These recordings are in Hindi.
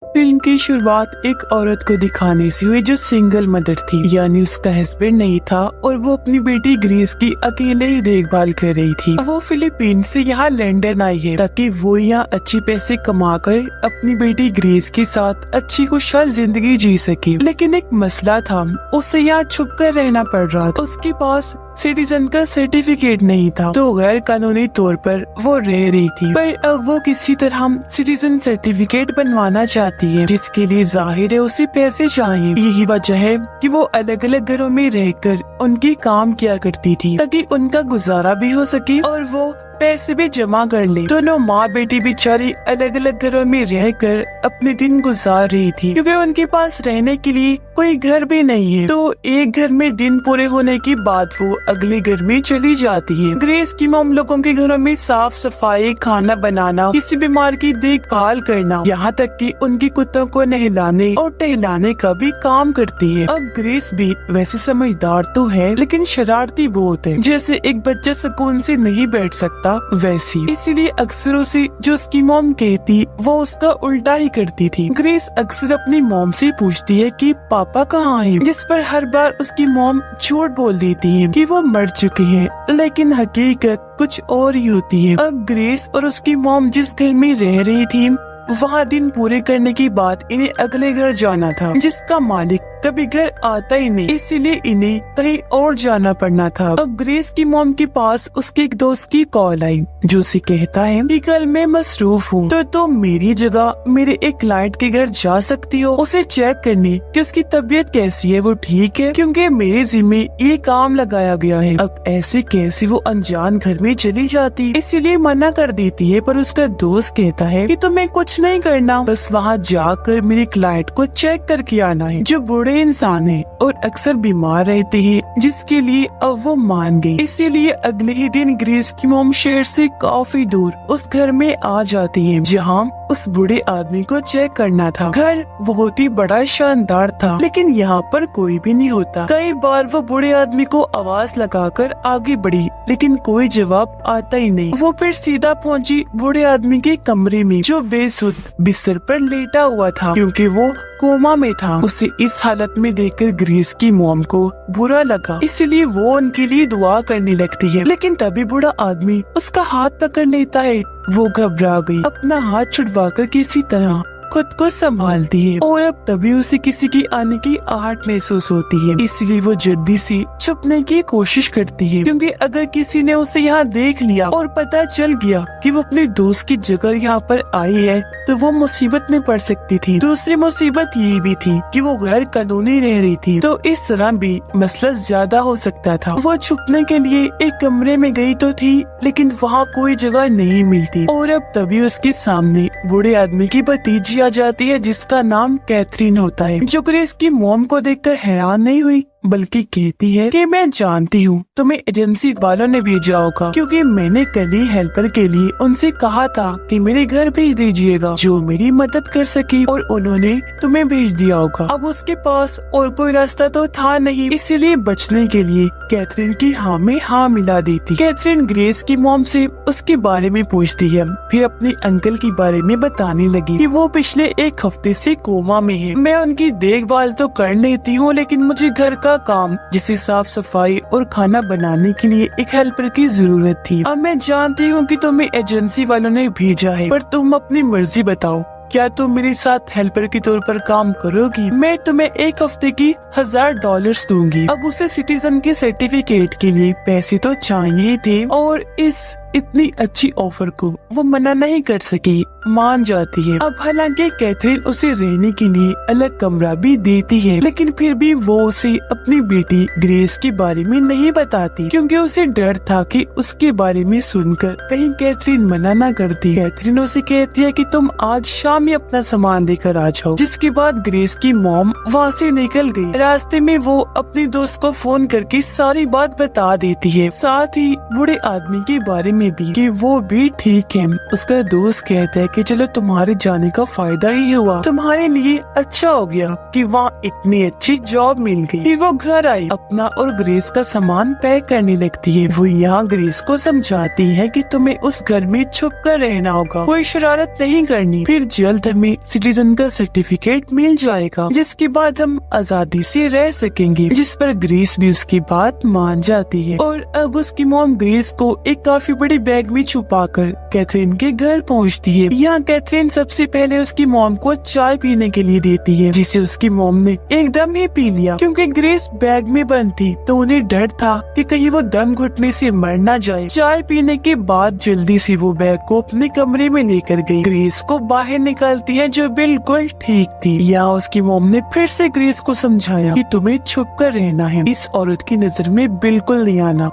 फिल्म की शुरुआत एक औरत को दिखाने से हुई जो सिंगल मदर थी, यानी उसका हस्बैंड नहीं था और वो अपनी बेटी ग्रेस की अकेले ही देखभाल कर रही थी। वो फिलीपीन से यहाँ लंदन आई है ताकि वो यहाँ अच्छे पैसे कमाकर अपनी बेटी ग्रेस के साथ अच्छी खुशहाल जिंदगी जी सके। लेकिन एक मसला था, उसे यहाँ छुप कर रहना पड़ रहा था। उसके पास सिटीजन का सर्टिफिकेट नहीं था, तो गैर कानूनी तौर पर वो रह रही थी। पर अब वो किसी तरह सिटीजन सर्टिफिकेट बनवाना चाहती है, जिसके लिए जाहिर है उसे पैसे चाहिए। यही वजह है कि वो अलग अलग घरों में रहकर उनकी काम किया करती थी ताकि उनका गुजारा भी हो सके और वो पैसे भी जमा कर ले। दोनों माँ बेटी बेचारी अलग अलग घरों में रहकर अपने दिन गुजार रही थी, क्योंकि उनके पास रहने के लिए कोई घर भी नहीं है। तो एक घर में दिन पूरे होने के बाद वो अगले घर में चली जाती है। ग्रेस की मॉम लोगों के घरों में साफ सफाई, खाना बनाना, किसी बीमार की देखभाल करना, यहाँ तक कि उनके कुत्तों को नहलाने और टहलाने का भी काम करती है। अब ग्रेस भी वैसे समझदार तो है, लेकिन शरारती बहुत है। जैसे एक बच्चा सुकून से नहीं बैठ सकता वैसी, इसीलिए अक्सर उसे जो उसकी मॉम कहती वो उसका उल्टा ही करती थी। ग्रेस अक्सर अपनी मॉम से पूछती है कि पापा कहाँ हैं, जिस पर हर बार उसकी मॉम झूठ बोल देती है कि वो मर चुके हैं, लेकिन हकीकत कुछ और ही होती है। अब ग्रेस और उसकी मॉम जिस घर में रह रही थी वहाँ दिन पूरे करने के बाद इन्हें अगले घर जाना था, जिसका मालिक कभी घर आता ही नहीं, इसीलिए इन्हें कहीं और जाना पड़ना था। अब ग्रेस की मॉम के पास उसके एक दोस्त की कॉल आई, जो उसे कहता है कि कल मैं मसरूफ हूँ, तो तुम मेरी जगह मेरे एक क्लाइंट के घर जा सकती हो उसे चेक करने कि उसकी तबीयत कैसी है, वो ठीक है, क्योंकि मेरे जिम्मे ये काम लगाया गया है। अब ऐसे कैसे वो अनजान घर में चली जाती, इसीलिए मना कर देती है। पर उसका दोस्त कहता है कि तुम्हें कुछ नहीं करना, बस वहाँ जाकर मेरे क्लाइंट को चेक करके आना है, जो बड़े इंसान है और अक्सर बीमार रहते हैं, जिसके लिए अब वो मान गई। इसीलिए अगले ही दिन ग्रेस की मॉम शहर से काफी दूर उस घर में आ जाती है, जहाँ उस बूढ़े आदमी को चेक करना था। घर बहुत ही बड़ा शानदार था, लेकिन यहाँ पर कोई भी नहीं होता। कई बार वो बूढ़े आदमी को आवाज लगाकर आगे बढ़ी, लेकिन कोई जवाब आता ही नहीं। वो फिर सीधा पहुँची बूढ़े आदमी के कमरे में, जो बेसुध बिस्तर पर लेटा हुआ था, क्योंकि वो कोमा में था। उसे इस हालत में देखकर ग्रेस की मॉम को बुरा लगा, इसलिए वो उनके लिए दुआ करने लगती है। लेकिन तभी बूढ़ा आदमी उसका हाथ पकड़ लेता है। वो घबरा गई, अपना हाथ छुड़वाकर किसी तरह खुद को संभालती है और अब तभी उसे किसी की आने की आहट महसूस होती है, इसलिए वो जल्दी से छुपने की कोशिश करती है, क्योंकि अगर किसी ने उसे यहाँ देख लिया और पता चल गया कि वो अपने दोस्त की जगह यहाँ पर आई है, तो वो मुसीबत में पड़ सकती थी। दूसरी मुसीबत ये भी थी कि वो गैर कानूनी रह रही थी, तो इस तरह भी मसला ज्यादा हो सकता था। वो छुपने के लिए एक कमरे में गई तो थी, लेकिन वहाँ कोई जगह नहीं मिलती और अब तभी उसके सामने बूढ़े आदमी की भतीजी आ जाती है, जिसका नाम कैथरीन होता है, जो ग्रेस की मॉम को देखकर हैरान नहीं हुई, बल्कि कहती है कि मैं जानती हूँ तुम्हें एजेंसी वालों ने भेजा होगा, क्योंकि मैंने कल ही हेल्पर के लिए उनसे कहा था कि मेरे घर भेज दीजिएगा जो मेरी मदद कर सके, और उन्होंने तुम्हें भेज दिया होगा। अब उसके पास और कोई रास्ता तो था नहीं, इसीलिए बचने के लिए कैथरीन की हाँ में हाँ मिला देती। कैथरीन ग्रेस की मॉम से उसके बारे में पूछती है, फिर अपने अंकल के बारे में बताने लगी कि वो पिछले एक हफ्ते से कोमा में है। मैं उनकी देखभाल तो कर लेती हूँ, लेकिन मुझे घर का काम जिसे साफ सफाई और खाना बनाने के लिए एक हेल्पर की जरूरत थी। अब मैं जानती हूँ कि तुम्हें एजेंसी वालों ने भेजा है, पर तुम अपनी मर्जी बताओ, क्या तुम मेरे साथ हेल्पर के तौर पर काम करोगी? मैं तुम्हें एक हफ्ते की $1000 दूंगी। अब उसे सिटीजन के सर्टिफिकेट के लिए पैसे तो चाहिए थे और इस इतनी अच्छी ऑफर को वो मना नहीं कर सकी, मान जाती है। अब हालांकि कैथरीन उसे रहने के लिए अलग कमरा भी देती है, लेकिन फिर भी वो उसे अपनी बेटी ग्रेस के बारे में नहीं बताती, क्योंकि उसे डर था कि उसके बारे में सुनकर कहीं कैथरीन मना ना करती। कैथरीन उसे कहती है कि तुम आज शाम ही अपना सामान लेकर आ जाओ, जिसके बाद ग्रेस की मॉम वहाँ से निकल गई। रास्ते में वो अपने दोस्त को फोन करके सारी बात बता देती है, साथ ही बूढ़े आदमी के बारे में भी कि वो भी ठीक है। उसका दोस्त कहता है कि चलो तुम्हारे जाने का फायदा ही हुआ, तुम्हारे लिए अच्छा हो गया कि वहाँ इतनी अच्छी जॉब मिल गई। फिर वो घर आई, अपना और ग्रेस का सामान पैक करने लगती है। वो यहाँ ग्रेस को समझाती है कि तुम्हें उस घर में छुप कर रहना होगा, कोई शरारत नहीं करनी, फिर जल्द हमें सिटीजन का सर्टिफिकेट मिल जाएगा जिसके बाद हम आजादी से रह सकेंगे। जिस पर ग्रेस भी उसकी बात मान जाती है और अब उसकी मॉम ग्रेस को एक काफी बड़ी बैग में छुपाकर कैथरीन के घर पहुंचती है। यहाँ कैथरीन सबसे पहले उसकी मॉम को चाय पीने के लिए देती है, जिसे उसकी मॉम ने एकदम ही पी लिया। क्योंकि ग्रेस बैग में बंद थी तो उन्हें डर था कि कहीं वो दम घुटने से मर ना जाए। चाय पीने के बाद जल्दी से वो बैग को अपने कमरे में लेकर गई। ग्रेस को बाहर निकालती है जो बिल्कुल ठीक थी। यहाँ उसकी मॉम ने फिर से ग्रेस को समझाया कि तुम्हें छुप कर रहना है, इस औरत की नजर में बिल्कुल नहीं आना।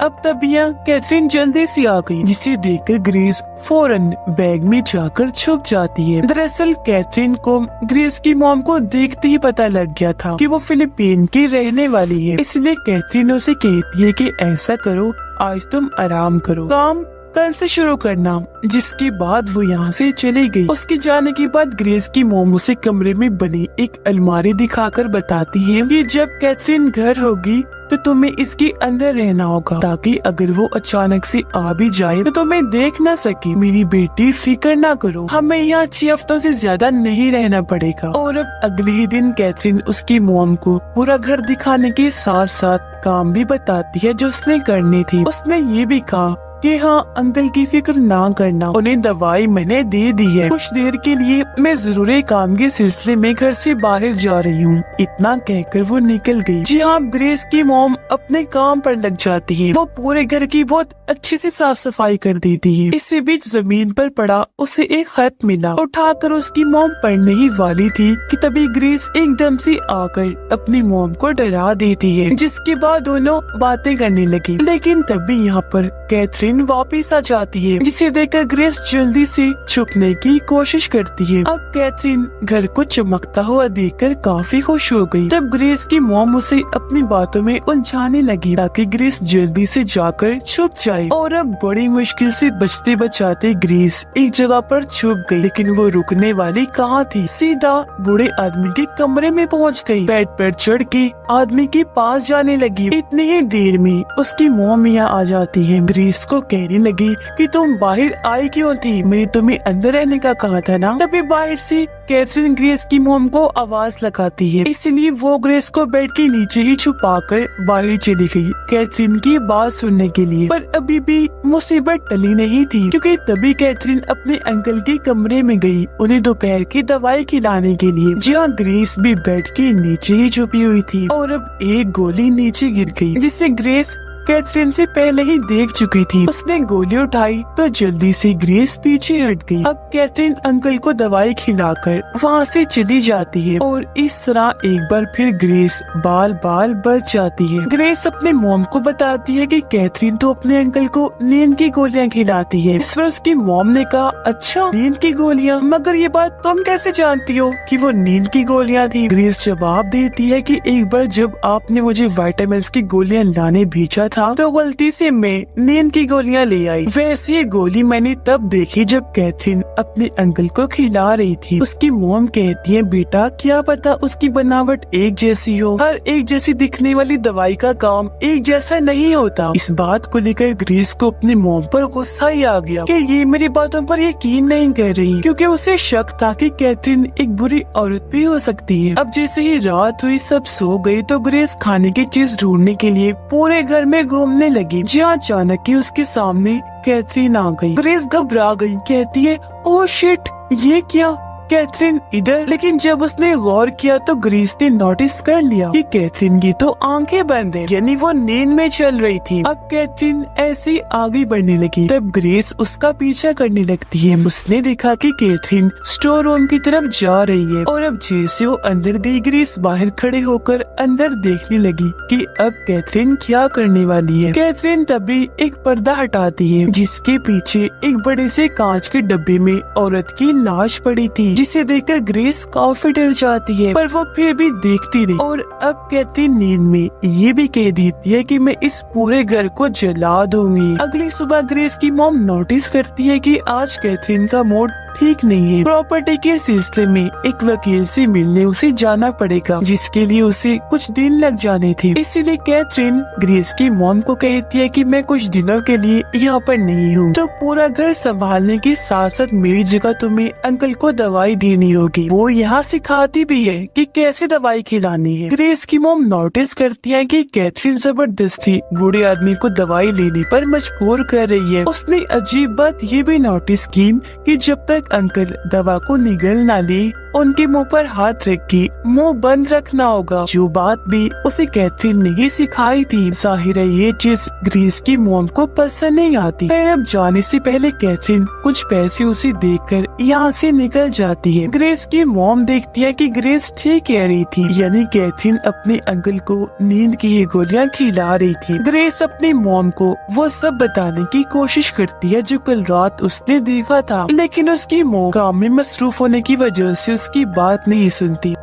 अब तब यहाँ कैथरीन जल्दी से आ गई, जिसे देखकर ग्रेस फौरन बैग में जाकर छुप जाती है। दरअसल कैथरीन को ग्रेस की मॉम को देखते ही पता लग गया था कि वो फिलीपीन की रहने वाली है, इसलिए कैथरीन उसे कहती है कि ऐसा करो, आज तुम आराम करो, काम कल से शुरू करना। जिसके बाद वो यहाँ से चली गई। उसके जाने के बाद ग्रेस की मॉम उसे कमरे में बनी एक अलमारी दिखाकर बताती है कि जब कैथरीन घर होगी तो तुम्हें इसके अंदर रहना होगा, ताकि अगर वो अचानक से आ भी जाए तो तुम्हें देख ना सके। मेरी बेटी फिक्र ना करो, हमें यहाँ 6 हफ्तों से ज्यादा नहीं रहना पड़ेगा। और अब अगले ही दिन कैथरीन उसकी मॉम को पूरा घर दिखाने के साथ साथ काम भी बताती है जो उसने करनी थी। उसने ये भी कहा कि हाँ अंकल की फिक्र ना करना, उन्हें दवाई मैंने दे दी है, कुछ देर के लिए मैं जरूरी काम के सिलसिले में घर से बाहर जा रही हूँ। इतना कहकर वो निकल गई। जी हाँ, ग्रेस की मॉम अपने काम पर लग जाती है। वो पूरे घर की बहुत अच्छे से साफ सफाई कर देती है। इसी बीच जमीन पर पड़ा उसे एक खत मिला। उठाकर उसकी मॉम पढ़ने ही वाली थी कि तभी ग्रेस एकदम से आकर अपनी मॉम को डरा देती है, जिसके बाद दोनों बातें करने लगी। लेकिन तभी यहाँ पर कैथरीन वापस आ जाती है, जिसे देखकर ग्रेस जल्दी से छुपने की कोशिश करती है। अब कैथरीन घर को चमकता हुआ देखकर काफी खुश हो गई। तब ग्रेस की मॉम उसे अपनी बातों में उलझाने लगी ताकि ग्रेस जल्दी से जाकर छुप जाए। और अब बड़ी मुश्किल से बचते बचाते ग्रेस एक जगह पर छुप गई। लेकिन वो रुकने वाली कहाँ थी, सीधा बूढ़े आदमी के कमरे में पहुँच गई। बेड पर चढ़ के आदमी के पास जाने लगी। इतनी ही देर में उसकी मॉम यहाँ आ जाती है। ग्रेस को कहने लगी कि तुम बाहर आई क्यों थी, मैंने तुम्हें अंदर रहने का कहा था ना। तभी बाहर से कैथरीन ग्रेस की मॉम को आवाज लगाती है, इसलिए वो ग्रेस को बेड के नीचे ही छुपाकर बाहर चली गई कैथरीन की बात सुनने के लिए। पर अभी भी मुसीबत टली नहीं थी, क्योंकि तभी कैथरीन अपने अंकल के कमरे में गई उन्हें दोपहर की दवाई खिलाने के लिए, जहाँ ग्रेस भी बेड के नीचे ही छुपी हुई थी। और अब एक गोली नीचे गिर गई, जिसे ग्रेस कैथरीन से पहले ही देख चुकी थी। उसने गोली उठाई तो जल्दी से ग्रेस पीछे हट गई। अब कैथरीन अंकल को दवाई खिलाकर वहाँ से चली जाती है और इस तरह एक बार फिर ग्रेस बाल बाल बच जाती है। ग्रेस अपने मॉम को बताती है कि कैथरीन तो अपने अंकल को नींद की गोलियाँ खिलाती है। इस पर उसकी मॉम ने कहा, अच्छा नींद की गोलियाँ, मगर ये बात तुम कैसे जानती हो कि वो नींद की गोलियाँ थी। ग्रेस जवाब देती है कि एक बार जब आपने मुझे विटामिन्स की गोलियाँ लाने भेजा था तो गलती से मैं नींद की गोलियां ले आई। वैसे ये गोली मैंने तब देखी जब कैथरीन अपने अंकल को खिला रही थी। उसकी मॉम कहती है, बेटा क्या पता उसकी बनावट एक जैसी हो, हर एक जैसी दिखने वाली दवाई का काम एक जैसा नहीं होता। इस बात को लेकर ग्रेस को अपनी मॉम पर गुस्सा ही आ गया कि ये मेरी बातों पर यकीन नहीं कर रही, क्योंकि उसे शक था कि कैथरीन एक बुरी औरत भी हो सकती है। अब जैसे ही रात हुई सब सो गई तो ग्रेस खाने की चीज ढूंढने के लिए पूरे घर में घूमने लगी, जहाँ अचानक ही उसके सामने कैथरीन आ गई। ग्रेस घबरा गई, कहती है, ओह शिट, ये क्या। कैथरीन इधर, लेकिन जब उसने गौर किया तो ग्रेस ने नोटिस कर लिया कि कैथरीन की तो आंखें बंद है, यानी वो नींद में चल रही थी। अब कैथरीन ऐसे आगे बढ़ने लगी, तब ग्रेस उसका पीछा करने लगती है। उसने देखा कि कैथरीन स्टोर रूम की तरफ जा रही है और अब जैसे वो अंदर गई, ग्रेस बाहर खड़े होकर अंदर देखने लगी कि अब कैथरीन क्या करने वाली है। कैथरीन तभी एक पर्दा हटाती है, जिसके पीछे एक बड़े से कांच के डब्बे में औरत की लाश पड़ी थी, जिसे देखकर ग्रेस काफी डर जाती है, पर वो फिर भी देखती रही और अब कैथरीन नींद में ये भी कह देती है कि मैं इस पूरे घर को जला दूंगी। अगली सुबह ग्रेस की मॉम नोटिस करती है कि आज कैथरीन का मूड ठीक नहीं है। प्रॉपर्टी के सिलसिले में एक वकील से मिलने उसे जाना पड़ेगा, जिसके लिए उसे कुछ दिन लग जाने थे। इसीलिए कैथरीन ग्रेस की मॉम को कहती है कि मैं कुछ दिनों के लिए यहाँ पर नहीं हूँ, तो पूरा घर संभालने के साथ साथ मेरी जगह तुम्हें अंकल को दवाई देनी होगी। वो यहाँ सिखाती भी है कि कैसे दवाई खिलानी है। ग्रेस की मॉम नोटिस करती है कि कैथरीन जबरदस्ती बूढ़े आदमी को दवाई लेने पर मजबूर कर रही है। उसने अजीब बात ये भी नोटिस की कि जब तक अंकल दवा को निगल ना ले उनके मुंह पर हाथ रख के मुंह बंद रखना होगा, जो बात भी उसे कैथरीन ने ही सिखाई थी। जाहिर है ये चीज ग्रेस की मॉम को पसंद नहीं आती। फिर अब जाने से पहले कैथरीन कुछ पैसे उसे देकर यहाँ से निकल जाती है। ग्रेस की मॉम देखती है कि ग्रेस ठीक कह रही थी, यानी कैथरीन अपने अंकल को नींद की ये गोलियां खिला रही थी। ग्रेस अपनी मॉम को वो सब बताने की कोशिश करती है जो कल रात उसने देखा था, लेकिन उसकी मॉम काम में मसरूफ होने की वजह से उसकी बात नहीं सुनती।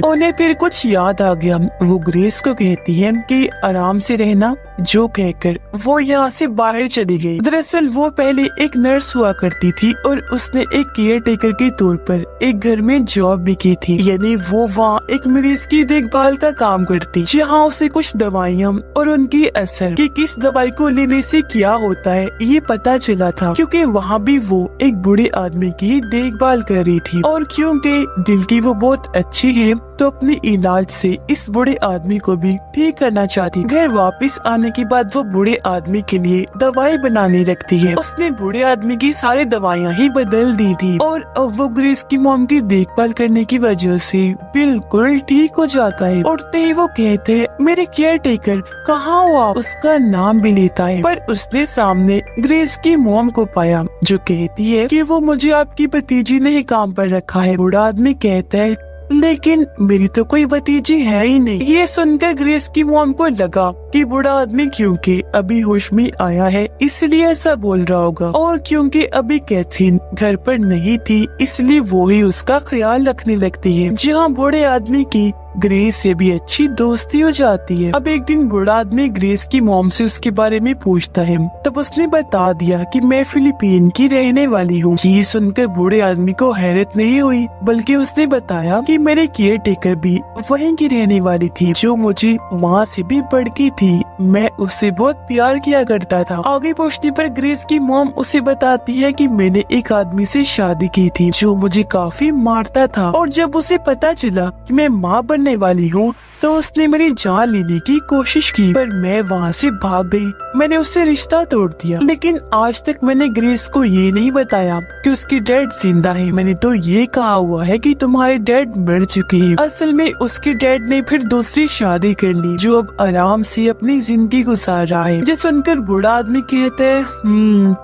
उन्हें फिर कुछ याद आ गया। वो ग्रेस को कहती है कि आराम से रहना, जो कहकर वो यहाँ से बाहर चली गई। दरअसल वो पहले एक नर्स हुआ करती थी और उसने एक केयर टेकर के तौर पर एक घर में जॉब भी की थी, यानी वो वहाँ एक मरीज की देखभाल का काम करती, जहाँ उसे कुछ दवाइयाँ और उनकी असर कि किस दवाई को लेने से क्या होता है ये पता चला था, क्योंकि वहाँ भी वो एक बूढ़े आदमी की देखभाल कर रही थी। और क्योंकि दिल की वो बहुत अच्छी है तो अपने इलाज से इस बूढ़े आदमी को भी ठीक करना चाहती। घर वापस आने के बाद वो बूढ़े आदमी के लिए दवाई बनाने लगती है। उसने बूढ़े आदमी की सारी दवाइयाँ ही बदल दी थी और अब वो ग्रेस की मॉम की देखभाल करने की वजह से बिल्कुल ठीक हो जाता है। उठते ही वो कहते हैं मेरे केयर टेकर कहाँ हो आप? उसका नाम भी लेता है, पर उसने सामने ग्रेस की मॉम को पाया जो कहती है कि वो मुझे आपकी भतीजी ने ही काम पर रखा है। बूढ़ा आदमी कहता है लेकिन मेरी तो कोई भतीजी है ही नहीं। ये सुनकर ग्रेस की मॉम को लगा कि बूढ़ा आदमी क्योंकि अभी होश में आया है इसलिए ऐसा बोल रहा होगा, और क्योंकि अभी कैथरीन घर पर नहीं थी इसलिए वो ही उसका ख्याल रखने लगती है। जहाँ बूढ़े आदमी की ग्रेस से भी अच्छी दोस्ती हो जाती है। अब एक दिन बूढ़ा आदमी ग्रेस की मॉम से उसके बारे में पूछता है, तब उसने बता दिया कि मैं फिलीपीन की रहने वाली हूँ। ये सुनकर बूढ़े आदमी को हैरत नहीं हुई, बल्कि उसने बताया कि मेरे केयर टेकर भी वहीं की रहने वाली थी, जो मुझे माँ से भी बढ़ की थी। मैं उससे बहुत प्यार किया करता था। आगे पूछने पर ग्रेस की मॉम उसे बताती है कि मैंने एक आदमी से शादी की थी जो मुझे काफी मारता था, और जब उसे पता चला कि मैं माँ बनने वाली हूँ तो उसने मेरी जान लेने की कोशिश की, पर मैं वहाँ से भाग गई। मैंने उससे रिश्ता तोड़ दिया, लेकिन आज तक मैंने ग्रेस को ये नहीं बताया कि उसकी डैड जिंदा है। मैंने तो ये कहा हुआ है कि तुम्हारे डैड मर चुके हैं। असल में उसके डैड ने फिर दूसरी शादी कर ली, जो अब आराम से अपनी जिंदगी गुजार रहा है। जो सुनकर बूढ़ा आदमी कहता है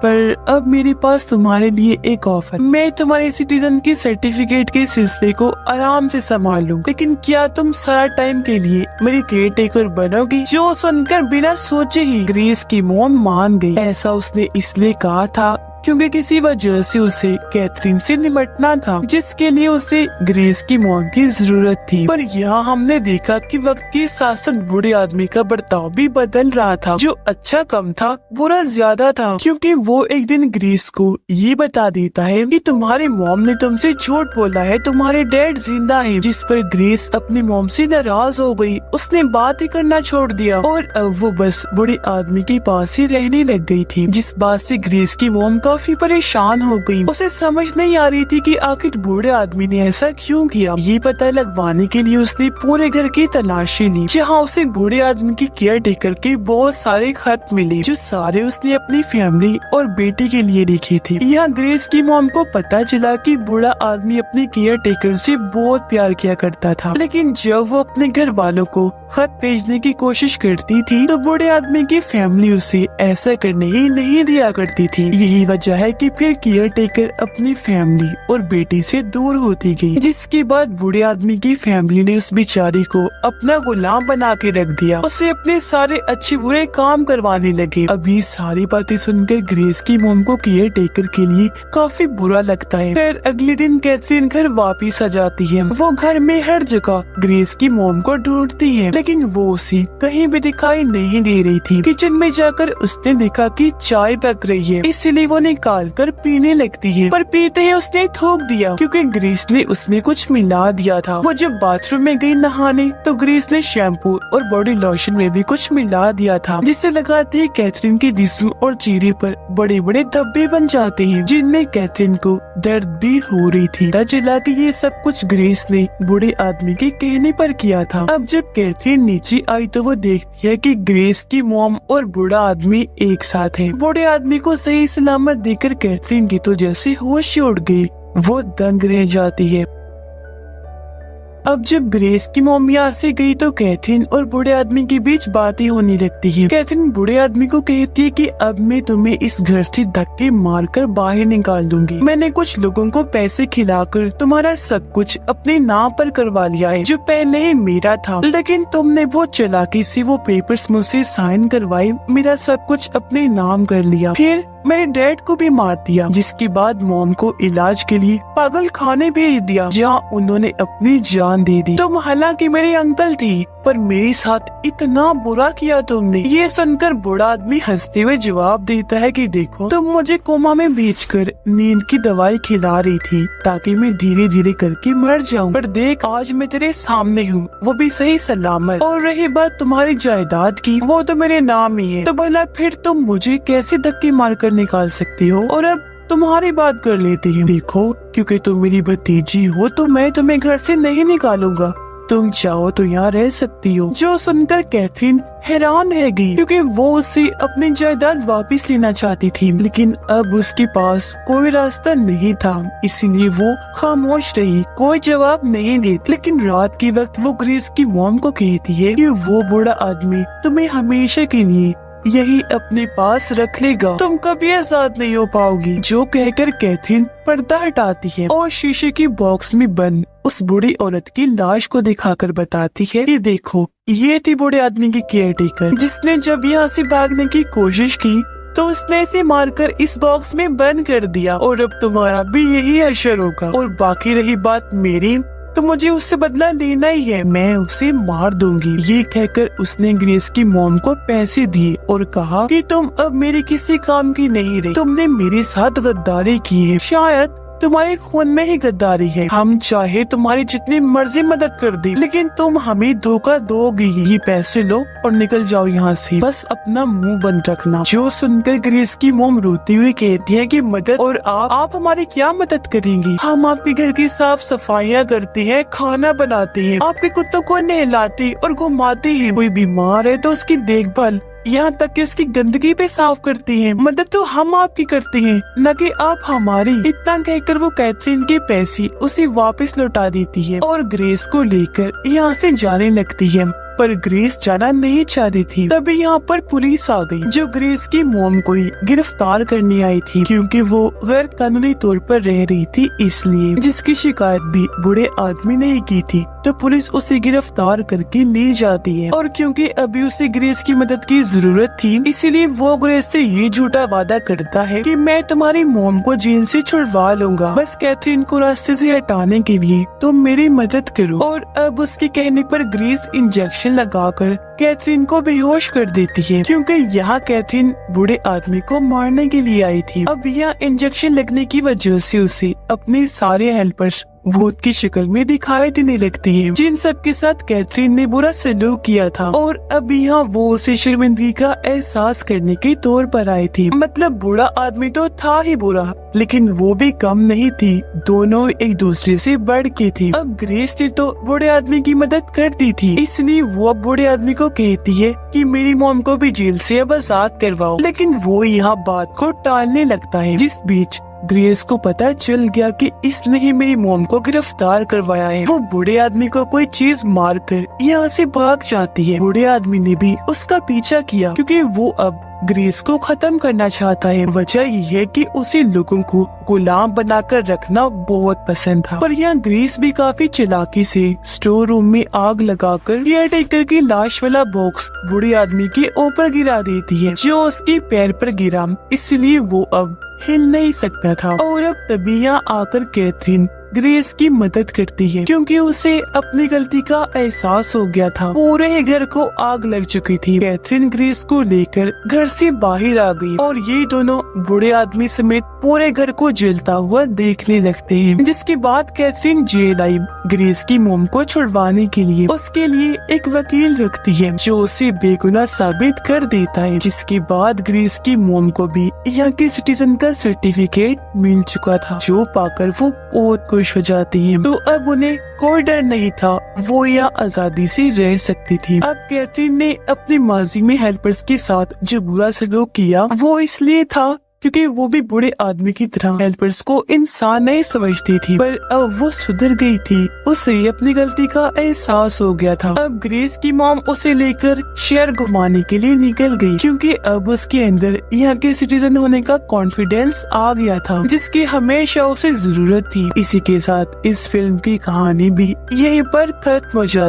पर अब मेरे पास तुम्हारे लिए एक ऑफर, मैं तुम्हारे सिटीजन के सर्टिफिकेट के सिलसिले को आराम से संभाल लूँ, लेकिन क्या तुम सारा टाइम के लिए मेरी केयर टेकर बनोगी? जो सुनकर बिना सोचे ही ग्रेस की मॉम मान गई। ऐसा उसने इसलिए कहा था क्योंकि किसी वजह से उसे कैथरीन से निपटना था, जिसके लिए उसे ग्रेस की मॉम की जरूरत थी। पर यहाँ हमने देखा कि वक्त के साथ साथ बूढ़े आदमी का बर्ताव भी बदल रहा था। जो अच्छा कम था बुरा ज्यादा था, क्योंकि वो एक दिन ग्रेस को ये बता देता है कि तुम्हारी मॉम ने तुमसे झूठ बोला है, तुम्हारे डैड जिंदा है। जिस पर ग्रेस अपनी मॉम से नाराज हो गई, उसने बात ही करना छोड़ दिया और अब वो बस बूढ़े आदमी के पास ही रहने लग गई थी। जिस बात से ग्रेस की मॉम काफी परेशान हो गई। उसे समझ नहीं आ रही थी कि आखिर बूढ़े आदमी ने ऐसा क्यों किया। ये पता लगवाने के लिए उसने पूरे घर की तलाशी ली, जहाँ उसे बूढ़े आदमी की केयर टेकर के बहुत सारे खत मिले, जो सारे उसने अपनी फैमिली और बेटी के लिए लिखे थे। यहाँ ग्रेस की मॉम को पता चला कि बूढ़ा आदमी अपने केयर टेकर से बहुत प्यार किया करता था, लेकिन जब वो अपने घर वालों को खत भेजने की कोशिश करती थी तो बूढ़े आदमी की फैमिली उसे ऐसा करने ही नहीं दिया करती थी। यही वजह है कि फिर केयर टेकर अपनी फैमिली और बेटी से दूर होती गई, जिसके बाद बूढ़े आदमी की फैमिली ने उस बेचारी को अपना गुलाम बना के रख दिया। उसे अपने सारे अच्छे बुरे काम करवाने लगे। अभी सारी बातें सुनकर ग्रेस की मॉम को केयर टेकर के लिए काफी बुरा लगता है। फिर अगले दिन कैथरीन घर वापिस आ जाती है। वो घर में हर जगह ग्रेस की मॉम को ढूंढती है, लेकिन वो उसे कहीं भी दिखाई नहीं दे रही थी। किचन में जाकर उसने देखा कि चाय पक रही है, इसलिए वो निकाल कर पीने लगती है, पर पीते ही उसने थूक दिया क्योंकि ग्रेस ने उसमें कुछ मिला दिया था। वो जब बाथरूम में गई नहाने तो ग्रेस ने शैम्पू और बॉडी लोशन में भी कुछ मिला दिया था, जिससे लगाते ही कैथरीन के जिस्म और चेहरे पर बड़े बड़े धब्बे बन जाते हैं, जिनमें कैथरीन को दर्द भी हो रही थी। पता चला कि ये सब कुछ ग्रेस ने बूढ़े आदमी के कहने पर किया था। अब जब कैथरीन नीचे आई तो वो देखती है कि ग्रेस की मॉम और बूढ़ा आदमी एक साथ है। बूढ़े आदमी को सही सलामत देखकर कैथरीन की तो जैसे होश उड़ गई, वो दंग रह जाती है। अब जब ग्रेस की मॉम यहाँ से गई तो कैथरीन और बूढ़े आदमी के बीच बातें होने लगती है। कैथरीन बूढ़े आदमी को कहती है कि अब मैं तुम्हें इस घर से धक्के मारकर बाहर निकाल दूंगी। मैंने कुछ लोगों को पैसे खिलाकर तुम्हारा सब कुछ अपने नाम पर करवा लिया है, जो पहले ही मेरा था, लेकिन तुमने बहुत चालाकी से वो पेपर्स मुझसे साइन करवाए, मेरा सब कुछ अपने नाम कर लिया। फिर मेरे डैड को भी मार दिया, जिसके बाद मॉम को इलाज के लिए पागल खाने भेज दिया, जहाँ उन्होंने अपनी जान दे दी। तुम हालांकि मेरे अंकल थी, पर मेरे साथ इतना बुरा किया तुमने। ये सुनकर बूढ़ा आदमी हंसते हुए जवाब देता है कि देखो, तुम मुझे कोमा में भेजकर नींद की दवाई खिला रही थी ताकि मैं धीरे धीरे करके मर जाऊं, पर देख आज मैं तेरे सामने हूँ, वो भी सही सलामत। और रही बात तुम्हारी जायदाद की, वो तो मेरे नाम ही है, तो भला फिर तुम मुझे कैसे धक्के मार कर निकाल सकती हो। और अब तुम्हारी बात कर लेती हूँ। देखो, क्योंकि तुम मेरी भतीजी हो तो मैं तुम्हें घर से नहीं निकालूंगा, तुम चाहो तो यहाँ रह सकती हो। जो सुनकर कैथरीन हैरान रह गई, क्योंकि वो उससे अपनी जायदाद वापस लेना चाहती थी, लेकिन अब उसके पास कोई रास्ता नहीं था, इसीलिए वो खामोश रही, कोई जवाब नहीं देती। लेकिन रात के वक्त वो ग्रेस की मॉम को कहती है कि वो बूढ़ा आदमी तुम्हें हमेशा के लिए यही अपने पास रख लेगा, तुम कभी आजाद नहीं हो पाओगी। जो कहकर कैथरीन पर्दा हटाती है और शीशे की बॉक्स में बंद उस बूढ़ी औरत की लाश को दिखाकर बताती है कि देखो, ये थी बूढ़े आदमी की केयर टेकर, जिसने जब यहाँ से भागने की कोशिश की तो उसने इसे मारकर इस बॉक्स में बंद कर दिया, और अब तुम्हारा भी यही असर होगा। और बाकी रही बात मेरी, तो मुझे उससे बदला लेना ही है, मैं उसे मार दूंगी। ये कहकर उसने ग्रेस की मॉम को पैसे दिए और कहा कि तुम अब मेरे किसी काम की नहीं रही, तुमने मेरे साथ गद्दारी की है, शायद तुम्हारे खून में ही गद्दारी है। हम चाहे तुम्हारी जितनी मर्जी मदद कर दी, लेकिन तुम हमें धोखा दोगी। ये पैसे लो और निकल जाओ यहाँ से, बस अपना मुंह बंद रखना। जो सुनकर ग्रेस की मोम रोती हुई कहती है कि मदद, और आप हमारी क्या मदद करेंगी? हम आपके घर की साफ सफाइयाँ करते हैं, खाना बनाते हैं, आपके कुत्तों को नहलाते और घुमाते हैं, कोई बीमार है तो उसकी देखभाल, यहाँ तक कि उसकी गंदगी पे साफ करती हैं। मदद तो हम आपकी करते हैं, न कि आप हमारी। इतना कहकर वो कैथरीन के पैसे उसे वापस लौटा देती है और ग्रेस को लेकर यहाँ से जाने लगती है। पर ग्रेस जाना नहीं चाहती थी। तभी यहाँ पर पुलिस आ गई, जो ग्रेस की मॉम को ही गिरफ्तार करने आई थी, क्योंकि वो गैर कानूनी तौर पर रह रही थी, इसलिए जिसकी शिकायत भी बूढ़े आदमी ने की थी। तो पुलिस उसे गिरफ्तार करके ले जाती है, और क्योंकि अभी उसे ग्रेस की मदद की जरूरत थी, इसीलिए वो ग्रेस से ये झूठा वादा करता है कि मैं तुम्हारी मॉम को जेल से छुड़वा लूंगा, बस कैथरीन को रास्ते से हटाने के लिए तुम मेरी मदद करो। और अब उसके कहने पर ग्रेस इंजेक्शन लगाकर कैथरीन को बेहोश कर देती है, क्योंकि यहाँ कैथरीन बूढ़े आदमी को मारने के लिए आई थी। अब यहाँ इंजेक्शन लगने की वजह से उसे अपने सारे हेल्पर्स भूत की शक्ल में दिखाई देने लगती है, जिन सब के साथ कैथरीन ने बुरा सलूक किया था। और अब यहाँ वो उसे शर्मिंदगी का एहसास करने के तौर पर आई थी। मतलब बूढ़ा आदमी तो था ही बुरा, लेकिन वो भी कम नहीं थी, दोनों एक दूसरे से बढ़ के थे। अब ग्रेस ने तो बूढ़े आदमी की मदद कर दी थी, इसलिए वो अब बूढ़े आदमी को कहती है कि मेरी मॉम को भी जेल से अब आजाद करवाओ, लेकिन वो यहाँ बात को टालने लगता है। जिस बीच ग्रेस को पता चल गया कि इसने ही मेरी मॉम को गिरफ्तार करवाया है। वो बूढ़े आदमी को कोई चीज मारकर यहाँ से भाग जाती है। बूढ़े आदमी ने भी उसका पीछा किया, क्योंकि वो अब ग्रीस को खत्म करना चाहता है। वजह ये है कि उसे लोगों को गुलाम बनाकर रखना बहुत पसंद था। पर यहाँ ग्रीस भी काफी चालाकी से स्टोर रूम में आग लगाकर केयरटेकर की लाश वाला बॉक्स बूढ़े आदमी के ऊपर गिरा देती है, जो उसके पैर पर गिरा, इसलिए वो अब हिल नहीं सकता था। और अब तभी यहाँ आकर कैथरीन ग्रेस की मदद करती है, क्योंकि उसे अपनी गलती का एहसास हो गया था। पूरे घर को आग लग चुकी थी। कैथरीन ग्रेस को लेकर घर से बाहर आ गई और ये दोनों बूढ़े आदमी समेत पूरे घर को जलता हुआ देखने लगते हैं। जिसके बाद कैथरीन जेल आई ग्रेस की मोम को छुड़वाने के लिए उसके लिए एक वकील रखती है, जो उसे बेगुनाह साबित कर देता है। जिसके बाद ग्रेस की मोम को भी यहाँ के सिटीजन का सर्टिफिकेट मिल चुका था, जो पाकर वो बहुत खुश हो जाती है। तो अब उन्हें कोई डर नहीं था, वो यहाँ आजादी से रह सकती थी। अब कैथरीन ने अपनी माजी में हेल्पर्स के साथ जो बुरा सलूक किया वो इसलिए था क्योंकि वो भी बूढ़े आदमी की तरह हेल्पर्स को इंसान नहीं समझती थी। पर अब वो सुधर गई थी, उसे अपनी गलती का एहसास हो गया था। अब ग्रेस की मॉम उसे लेकर शहर घुमाने के लिए निकल गई, क्योंकि अब उसके अंदर यहाँ के सिटीजन होने का कॉन्फिडेंस आ गया था, जिसकी हमेशा उसे जरूरत थी। इसी के साथ इस फिल्म की कहानी भी यहीं पर खत्म हो जाती।